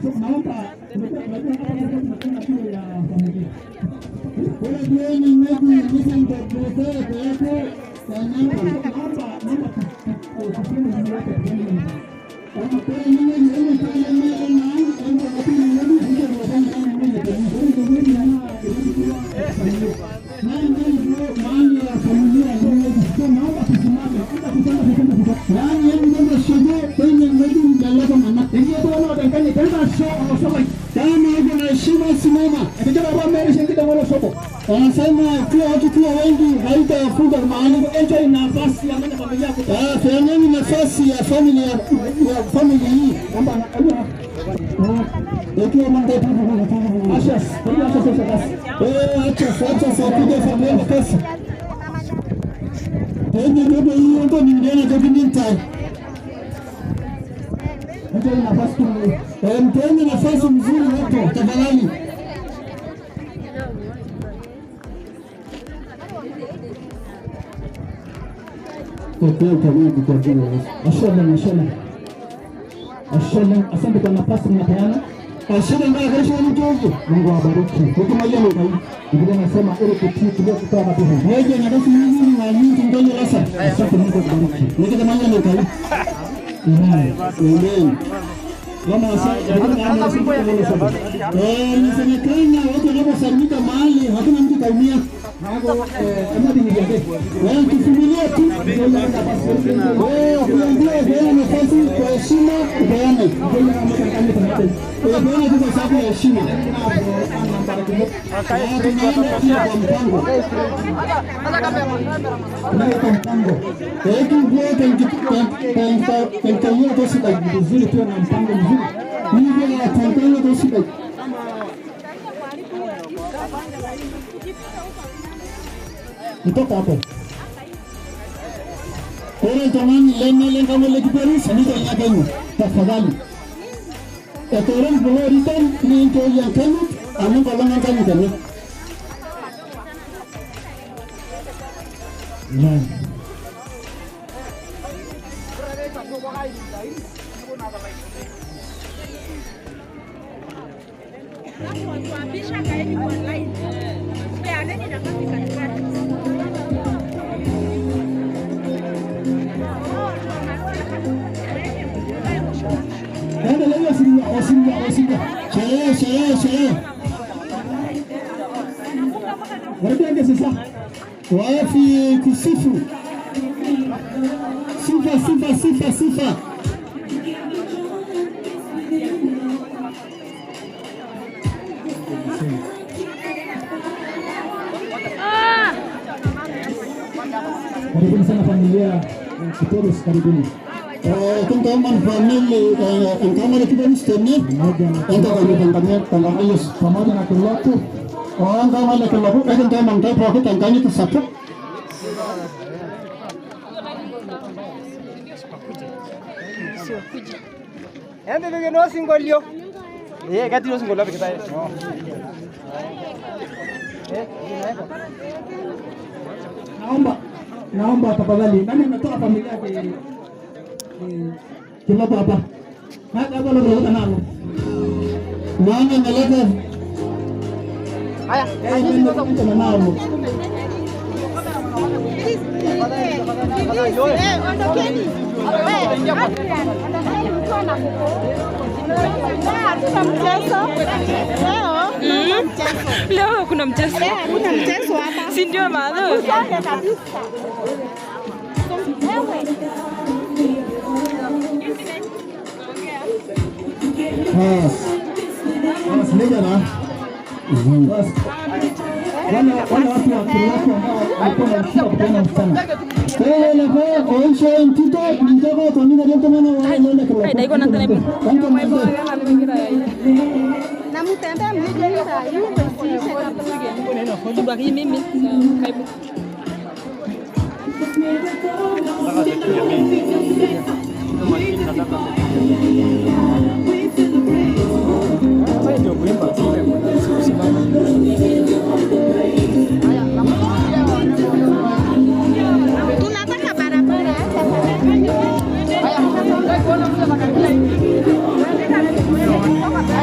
naomba kuna jioni mwetu nisha mtapelekea yako wanasema kuwa watu kuwa wengi haitafunga mahali enjoy nafasi ya mwana familia yako. Fanyeni nafasi ya familia hii kwamba ndio mambo acha sasa kuja familia kasi. Ndio hiyo ndio niliona kwa mintai. Mteni nafasi mzuri hapo tafadhali. Asante kwa nafasi mnapeana. Mungu awabariki. Biblia inasema ili kutii tulio kutoa mabuhu. Moja na nafasi nyingi na nyingi ndio rasa. Asante Mungu akubariki. Nikisema ni kai. Amen. Kama inasemekana watu wanaposalimika mahali hakuna mtu kaumia. Tusimulie tu nafasi kwa heshima upeane tu sababu ya heshima. Kutoka hapo. Ore jamani lenga mole kiperusi ndio yageni. Tafadhali. Etoren bolo return ni ndio yakeni amungu alanga ngani tani. Sherehe. Wapende sasa. Wafi kusifu. Sifa. Karibuni sana familia Kiperusi, karibuni. Teman-teman family kami kita ni stemnya untuk kami tanggalnya pamoja na keluarga orang kami keluarga kan teman kita pakai tanggalnya itu satu ende ndio no singolio kati no singolio kita naomba tafadhali nani natoa familia yake kila baba hata baba leo nalo nani naleta haya ndio sasa nalo ondokeni leo kuna mchezo hapa, si ndio maana semoga na wale watu wa Kristo ambao walikuwa kupenda sana. Kwa hiyo mtito ndio kwa nini ndio maana wanaenda kwa. Haida iko na tena. Na mtembea mjini sasa hivi kwa mimi kaibu. Tunataka barabara. Haya.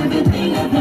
Everything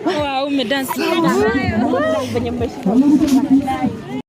Wow, umedansi.